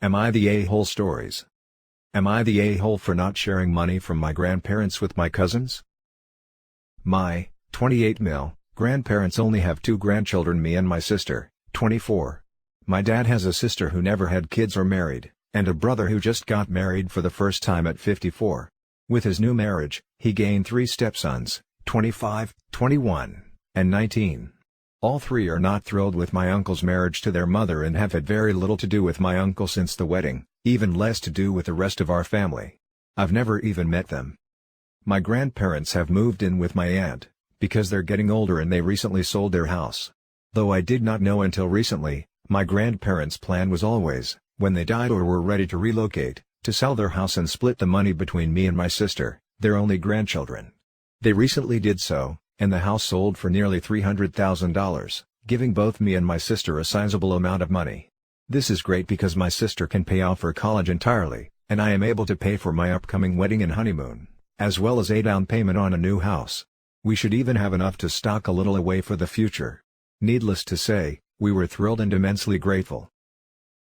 Am I the a-hole stories? Am I the a-hole for not sharing money from my grandparents with my cousins? My 28 grandparents only have 2 grandchildren, me and my sister, 24. My dad has a sister who never had kids or married, and a brother who just got married for the first time at 54. With his new marriage, he gained 3 stepsons, 25, 21, and 19. All 3 are not thrilled with my uncle's marriage to their mother and have had very little to do with my uncle since the wedding, even less to do with the rest of our family. I've never even met them. My grandparents have moved in with my aunt, because they're getting older and they recently sold their house. Though I did not know until recently, my grandparents' plan was always, when they died or were ready to relocate, to sell their house and split the money between me and my sister, their only grandchildren. They recently did so, and the house sold for nearly $300,000, giving both me and my sister a sizable amount of money. This is great because my sister can pay off her college entirely, and I am able to pay for my upcoming wedding and honeymoon, as well as a down payment on a new house. We should even have enough to stock a little away for the future. Needless to say, we were thrilled and immensely grateful.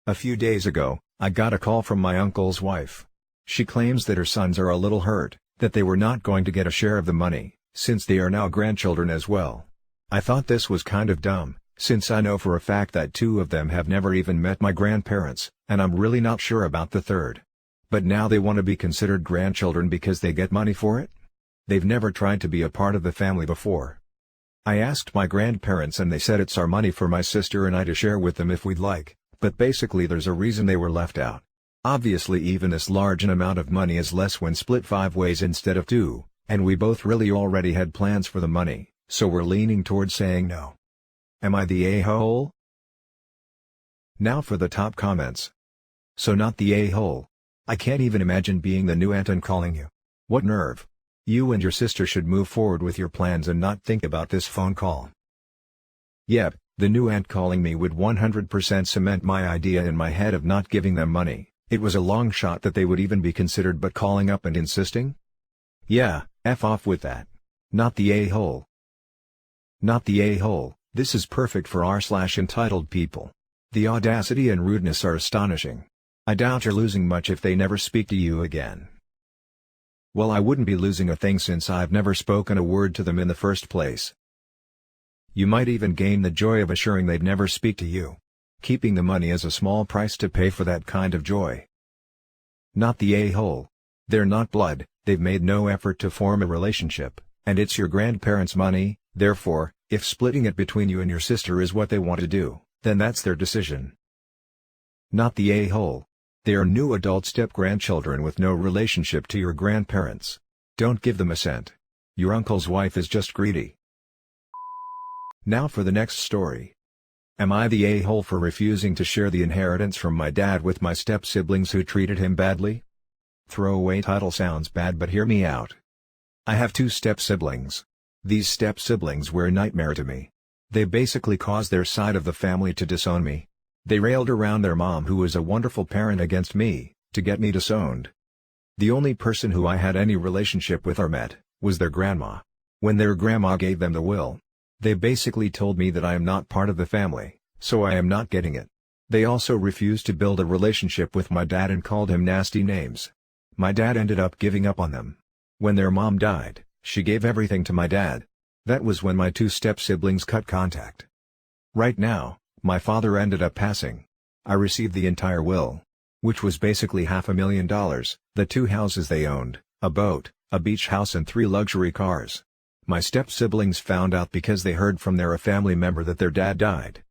A few days ago, I got a call from my uncle's wife. She claims that her sons are a little hurt, that they were not going to get a share of the money, since they are now grandchildren as well. I thought this was kind of dumb, since I know for a fact that 2 of them have never even met my grandparents, and I'm really not sure about the third. But now they want to be considered grandchildren because they get money for it? They've never tried to be a part of the family before. I asked my grandparents and they said it's our money for my sister and I to share with them if we'd like, but basically there's a reason they were left out. Obviously even this large an amount of money is less when split 5 ways instead of 2, and we both really already had plans for the money, so we're leaning towards saying no. Am I the a-hole? Now for the top comments. So not the a-hole. I can't even imagine being the new aunt and calling you. What nerve. You and your sister should move forward with your plans and not think about this phone call. Yep, the new aunt calling me would 100% cement my idea in my head of not giving them money. It was a long shot that they would even be considered, but calling up and insisting? Yeah, F off with that. Not the a-hole. Not the a-hole. This is perfect for r/entitled people. The audacity and rudeness are astonishing. I doubt you're losing much if they never speak to you again. Well, I wouldn't be losing a thing since I've never spoken a word to them in the first place. You might even gain the joy of assuring they'd never speak to you. Keeping the money is a small price to pay for that kind of joy. Not the a-hole. They're not blood, they've made no effort to form a relationship, and it's your grandparents' money, therefore, if splitting it between you and your sister is what they want to do, then that's their decision. Not the a-hole. They are new adult step-grandchildren with no relationship to your grandparents. Don't give them a cent. Your uncle's wife is just greedy. Now for the next story. Am I the a-hole for refusing to share the inheritance from my dad with my step-siblings who treated him badly? Throwaway title sounds bad, but hear me out. I have 2 step-siblings. These step-siblings were a nightmare to me. They basically caused their side of the family to disown me. They railed around their mom, who was a wonderful parent, against me, to get me disowned. The only person who I had any relationship with or met, was their grandma. When their grandma gave them the will, they basically told me that I am not part of the family, so I am not getting it. They also refused to build a relationship with my dad and called him nasty names. My dad ended up giving up on them. When their mom died, she gave everything to my dad. That was when my 2 step-siblings cut contact. Right now, my father ended up passing. I received the entire will, which was basically $500,000, the 2 houses they owned, a boat, a beach house and 3 luxury cars. My step-siblings found out because they heard from a family member that their dad died.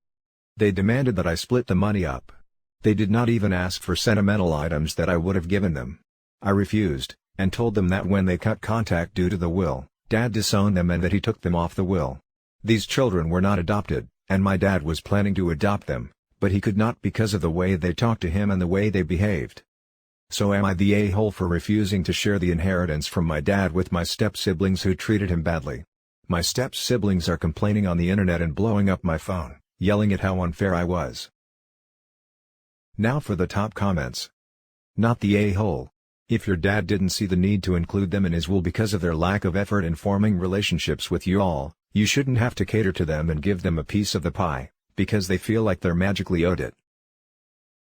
They demanded that I split the money up. They did not even ask for sentimental items that I would have given them. I refused, and told them that when they cut contact due to the will, Dad disowned them and that he took them off the will. These children were not adopted, and my dad was planning to adopt them, but he could not because of the way they talked to him and the way they behaved. So am I the a-hole for refusing to share the inheritance from my dad with my step-siblings who treated him badly? My step-siblings are complaining on the internet and blowing up my phone, yelling at how unfair I was. Now for the top comments. Not the a-hole. If your dad didn't see the need to include them in his will because of their lack of effort in forming relationships with you all, you shouldn't have to cater to them and give them a piece of the pie, because they feel like they're magically owed it.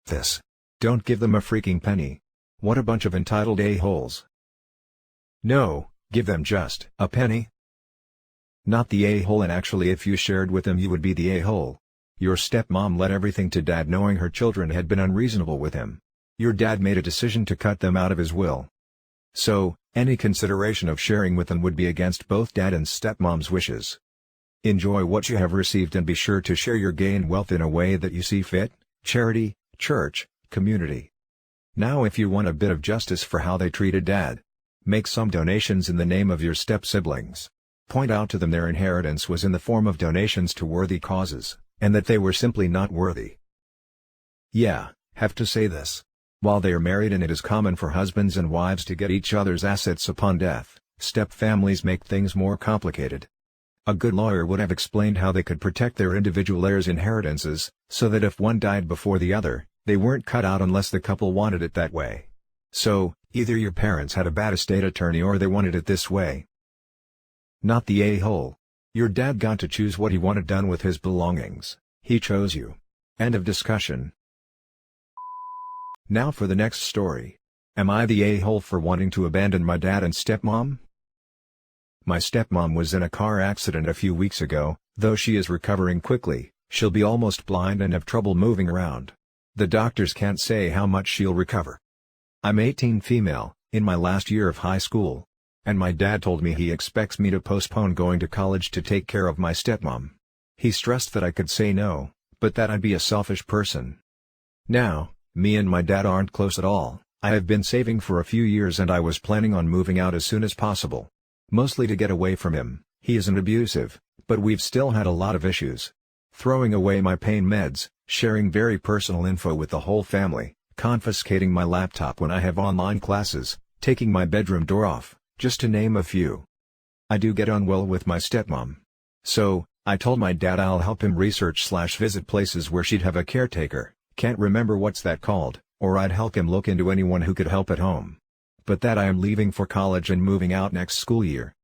This Don't give them a freaking penny. What a bunch of entitled a-holes. No, give them just a penny. Not the a-hole, and actually if you shared with them you would be the a-hole. Your stepmom let everything to dad knowing her children had been unreasonable with him. Your dad made a decision to cut them out of his will. So, any consideration of sharing with them would be against both dad and stepmom's wishes. Enjoy what you have received and be sure to share your gain wealth in a way that you see fit: charity, church, community. Now if you want a bit of justice for how they treated dad, make some donations in the name of your step-siblings. Point out to them their inheritance was in the form of donations to worthy causes, and that they were simply not worthy. Yeah, have to say this. While they are married and it is common for husbands and wives to get each other's assets upon death, step-families make things more complicated. A good lawyer would have explained how they could protect their individual heirs' inheritances, so that if one died before the other, they weren't cut out unless the couple wanted it that way. So, either your parents had a bad estate attorney or they wanted it this way. Not the a-hole. Your dad got to choose what he wanted done with his belongings. He chose you. End of discussion. Now for the next story. Am I the a-hole for wanting to abandon my dad and stepmom? My stepmom was in a car accident a few weeks ago. Though she is recovering quickly, she'll be almost blind and have trouble moving around. The doctors can't say how much she'll recover. I'm 18, female, in my last year of high school. And my dad told me he expects me to postpone going to college to take care of my stepmom. He stressed that I could say no, but that I'd be a selfish person. Now, me and my dad aren't close at all. I have been saving for a few years and I was planning on moving out as soon as possible. Mostly to get away from him. He isn't abusive, but we've still had a lot of issues. Throwing away my pain meds, sharing very personal info with the whole family, confiscating my laptop when I have online classes, taking my bedroom door off, just to name a few. I do get on well with my stepmom. So, I told my dad I'll help him research/visit places where she'd have a caretaker. Can't remember what's that called, or I'd help him look into anyone who could help at home. But that I am leaving for college and moving out next school year.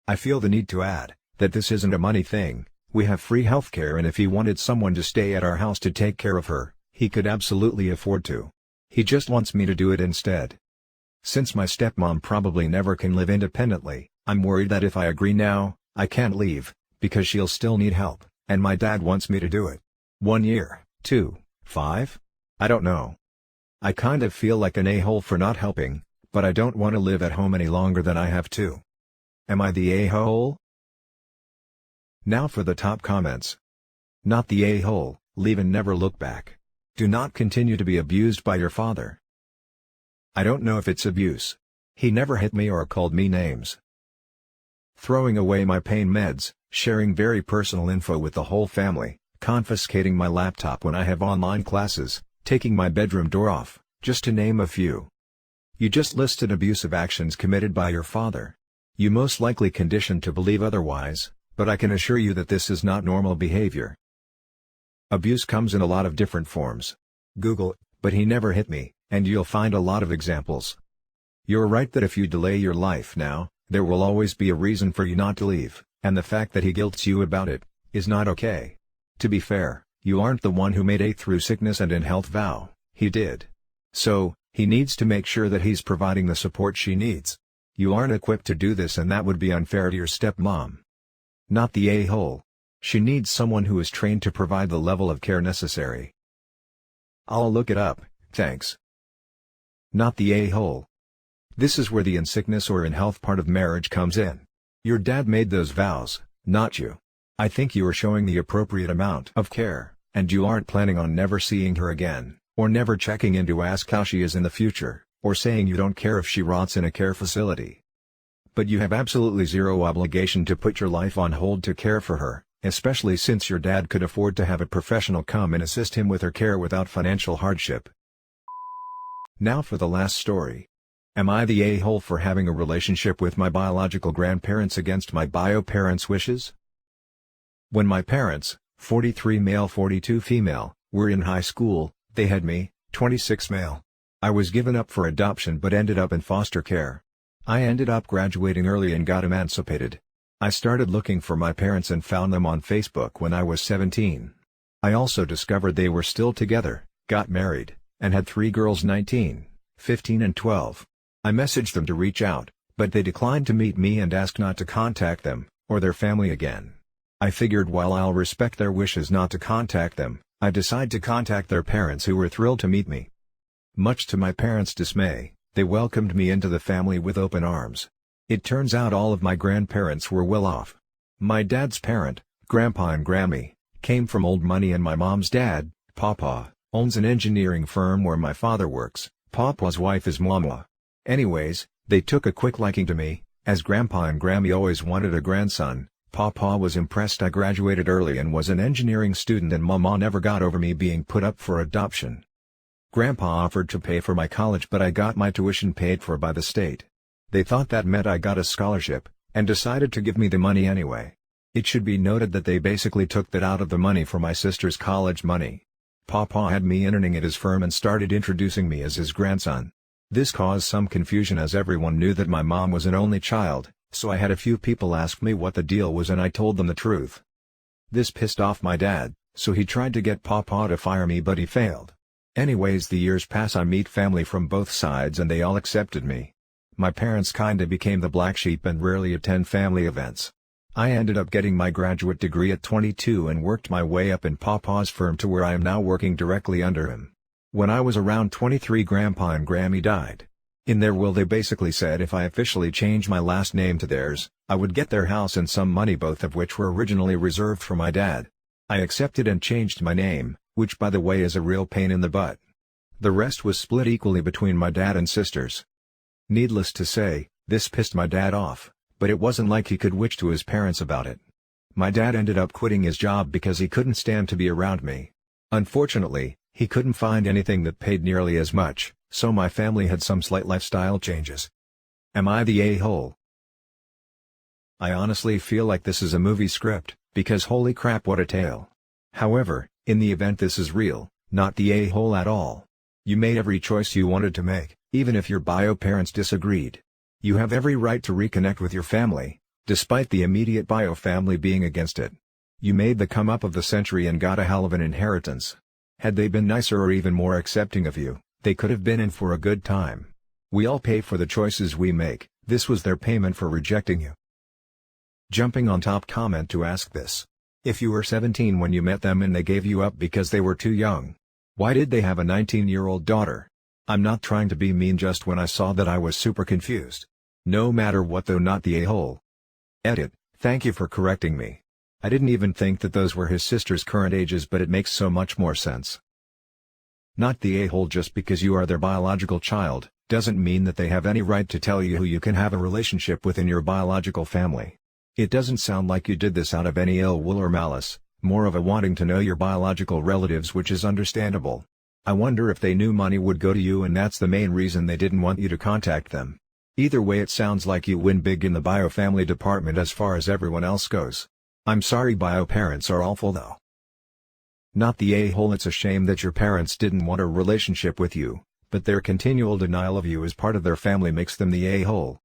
I feel the need to add, that this isn't a money thing. We have free healthcare and if he wanted someone to stay at our house to take care of her, he could absolutely afford to. He just wants me to do it instead. Since my stepmom probably never can live independently, I'm worried that if I agree now, I can't leave, because she'll still need help, and my dad wants me to do it. 1 year, 2, 5? I don't know. I kind of feel like an a-hole for not helping, but I don't want to live at home any longer than I have to. Am I the a-hole? Now for the top comments. Not the a-hole, leave and never look back. Do not continue to be abused by your father. I don't know if it's abuse. He never hit me or called me names. Throwing away my pain meds, sharing very personal info with the whole family, confiscating my laptop when I have online classes, taking my bedroom door off, just to name a few. You just listed abusive actions committed by your father. You most likely conditioned to believe otherwise, but I can assure you that this is not normal behavior. Abuse comes in a lot of different forms. Google, "but he never hit me," and you'll find a lot of examples. You're right that if you delay your life now, there will always be a reason for you not to leave, and the fact that he guilts you about it, is not okay. To be fair, you aren't the one who made a through sickness and in health vow, he did. So, he needs to make sure that he's providing the support she needs. You aren't equipped to do this and that would be unfair to your stepmom. Not the a-hole. She needs someone who is trained to provide the level of care necessary. I'll look it up, thanks. Not the a-hole. This is where the in sickness or in health part of marriage comes in. Your dad made those vows, not you. I think you are showing the appropriate amount of care, and you aren't planning on never seeing her again, or never checking in to ask how she is in the future, or saying you don't care if she rots in a care facility. But you have absolutely zero obligation to put your life on hold to care for her, especially since your dad could afford to have a professional come and assist him with her care without financial hardship. Now for the last story. Am I the a-hole for having a relationship with my biological grandparents against my bio parents' wishes? When my parents, 43 male 42 female, were in high school, they had me, 26 male. I was given up for adoption but ended up in foster care. I ended up graduating early and got emancipated. I started looking for my parents and found them on Facebook when I was 17. I also discovered they were still together, got married, and had 3 girls 19, 15 and 12. I messaged them to reach out, but they declined to meet me and asked not to contact them, or their family again. I figured while I'll respect their wishes not to contact them, I decide to contact their parents who were thrilled to meet me. Much to my parents' dismay, they welcomed me into the family with open arms. It turns out all of my grandparents were well off. My dad's parent, Grandpa and Grammy, came from old money, and my mom's dad, Papa, owns an engineering firm where my father works. Papa's wife is Mama. Anyways, they took a quick liking to me, as Grandpa and Grammy always wanted a grandson. Papa was impressed I graduated early and was an engineering student, and Mama never got over me being put up for adoption. Grandpa offered to pay for my college, but I got my tuition paid for by the state. They thought that meant I got a scholarship, and decided to give me the money anyway. It should be noted that they basically took that out of the money for my sister's college money. Papa had me interning at his firm and started introducing me as his grandson. This caused some confusion as everyone knew that my mom was an only child, so I had a few people ask me what the deal was and I told them the truth. This pissed off my dad, so he tried to get Papa to fire me, but he failed. Anyways, the years pass, I meet family from both sides and they all accepted me. My parents kinda became the black sheep and rarely attend family events. I ended up getting my graduate degree at 22 and worked my way up in Papa's firm to where I am now working directly under him. When I was around 23, Grandpa and Grammy died. In their will they basically said if I officially changed my last name to theirs, I would get their house and some money, both of which were originally reserved for my dad. I accepted and changed my name, which by the way is a real pain in the butt. The rest was split equally between my dad and sisters. Needless to say, this pissed my dad off, but it wasn't like he could witch to his parents about it. My dad ended up quitting his job because he couldn't stand to be around me. Unfortunately, he couldn't find anything that paid nearly as much, so my family had some slight lifestyle changes. Am I the a-hole? I honestly feel like this is a movie script, because holy crap, what a tale. However, in the event this is real, not the a-hole at all. You made every choice you wanted to make, even if your bio parents disagreed. You have every right to reconnect with your family, despite the immediate bio family being against it. You made the come up of the century and got a hell of an inheritance. Had they been nicer or even more accepting of you, they could have been in for a good time. We all pay for the choices we make, this was their payment for rejecting you. Jumping on top comment to ask this. If you were 17 when you met them and they gave you up because they were too young, why did they have a 19-year-old daughter? I'm not trying to be mean, just when I saw that I was super confused. No matter what though, not the a-hole. Edit, thank you for correcting me. I didn't even think that those were his sister's current ages, but it makes so much more sense. Not the a-hole. Just because you are their biological child, doesn't mean that they have any right to tell you who you can have a relationship with in your biological family. It doesn't sound like you did this out of any ill will or malice, more of a wanting to know your biological relatives, which is understandable. I wonder if they knew money would go to you and that's the main reason they didn't want you to contact them. Either way, it sounds like you win big in the bio family department as far as everyone else goes. I'm sorry, bio parents are awful though. Not the a-hole. It's a shame that your parents didn't want a relationship with you, but their continual denial of you as part of their family makes them the a-hole.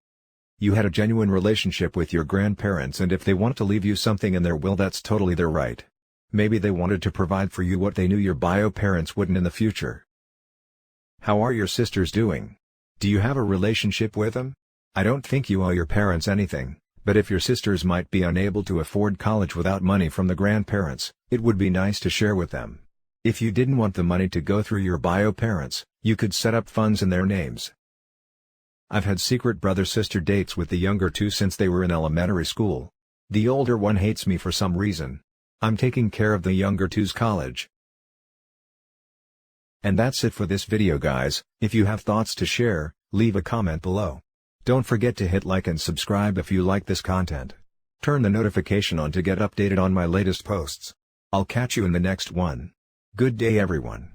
You had a genuine relationship with your grandparents, and if they want to leave you something in their will, that's totally their right. Maybe they wanted to provide for you what they knew your bio parents wouldn't in the future. How are your sisters doing? Do you have a relationship with them? I don't think you owe your parents anything, but if your sisters might be unable to afford college without money from the grandparents, it would be nice to share with them. If you didn't want the money to go through your bio parents, you could set up funds in their names. I've had secret brother-sister dates with the younger two since they were in elementary school. The older one hates me for some reason. I'm taking care of the younger two's college. And that's it for this video, guys. If you have thoughts to share, leave a comment below. Don't forget to hit like and subscribe if you like this content. Turn the notification on to get updated on my latest posts. I'll catch you in the next one. Good day, everyone.